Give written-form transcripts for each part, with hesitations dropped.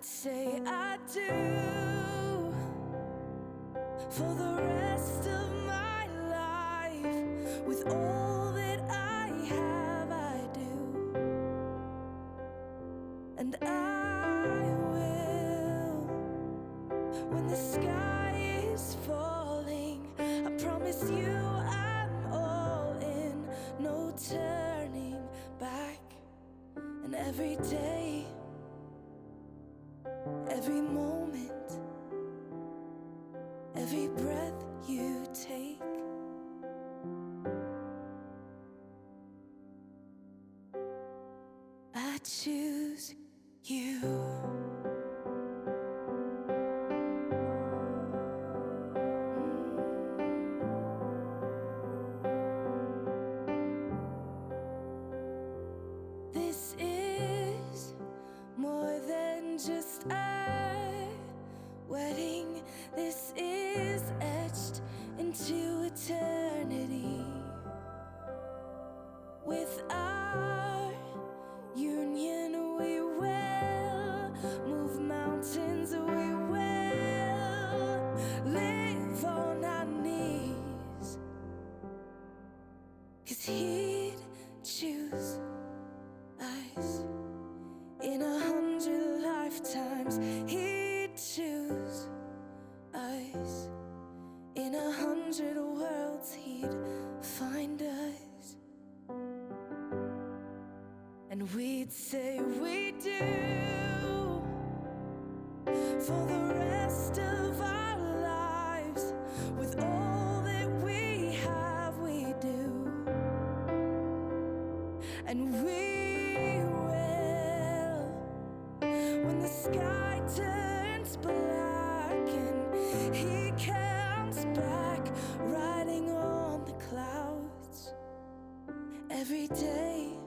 I'd say I do for the rest of my life. With all that I have, I do, and I will. When the sky is falling, I promise you I'm all in, no turning back. And every day, every moment, every breath you take, I choose you. This is more than just a wedding. This is etched into eternity. With our union, we will move mountains. We will live on our knees, 'cause he'd choose us in 100 lifetimes. He'd choose us in 100 worlds. He'd find us, and we'd say we do for the rest of our lives. With all that we have, we do, and we will. When the sky turns black and he comes back riding on the clouds, every day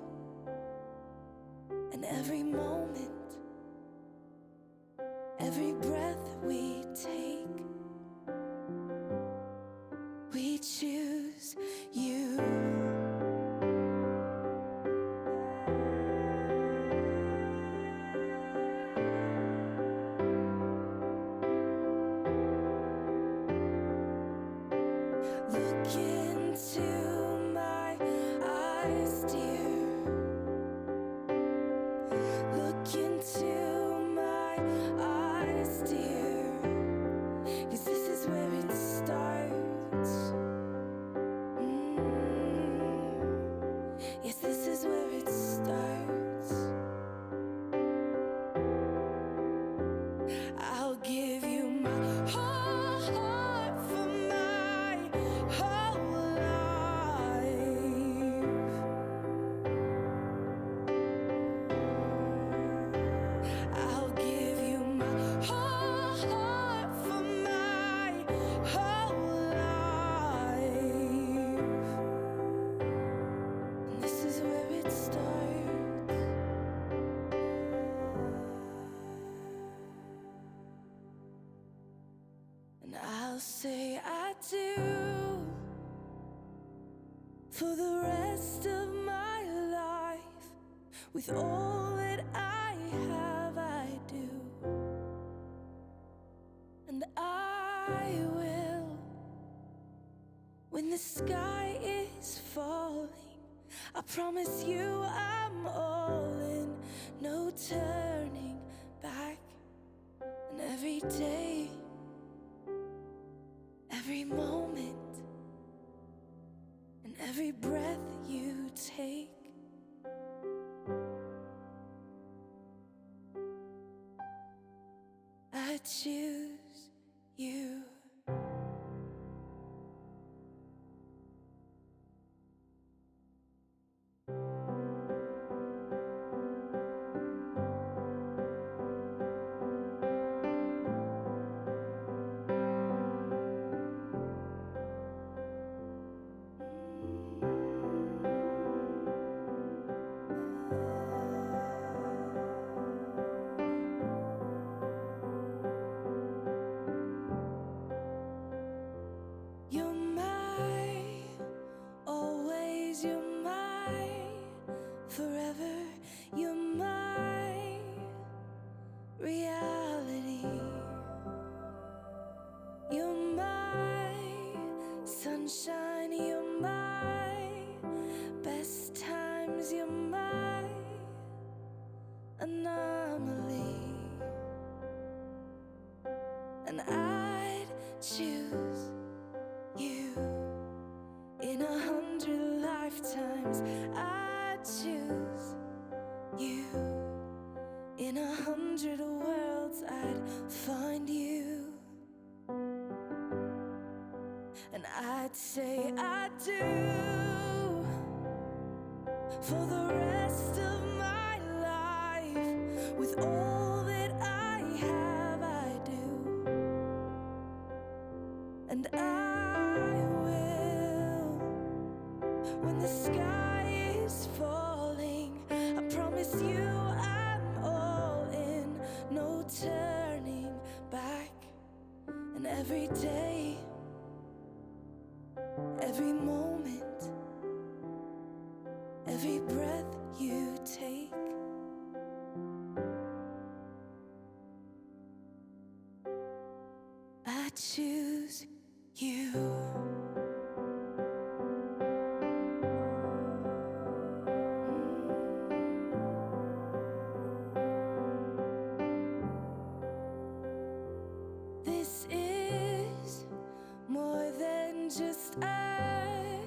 and every moment, every breath we take, we choose you. Look into my eyes, dear. Look into my eyes, dear. 'Cause this is where it starts. Yes, this is where it starts. I'll give you my whole heart for my whole life. I'll give you my whole heart for my whole life. And this is where it starts. And I'll say I do for the rest of my life. With all that I have, I do, and I will. When the sky is falling, I promise you I'm all in, no turning back. And every day, every moment, and every breath you take, I choose you. you're my best times, you're my anomaly. And I'd choose you in 100 lifetimes. I'd choose you in 100 worlds. I'd find you, and I'd say I do for the rest of my life. With all that I have, I do. And I will, when the sky is falling, I promise you I'm all in, no turning back. And every day, every moment, every breath you take, I choose you. This is more than just a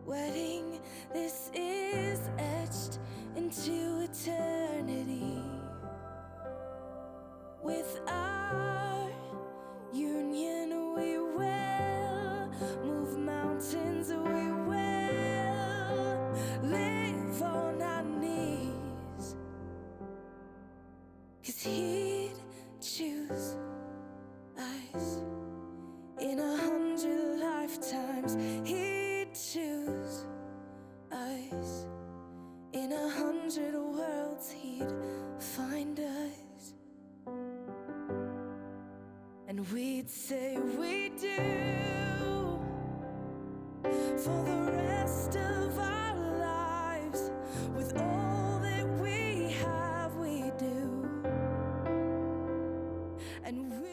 wedding. This is etched into eternity. With our union, we will move mountains. We will live on our knees. 'Cause he'd choose us in 100 lifetimes. He'd choose us in 100 worlds. He'd find us, and we'd say we do for the rest of our lives. With all that we have, we do. And we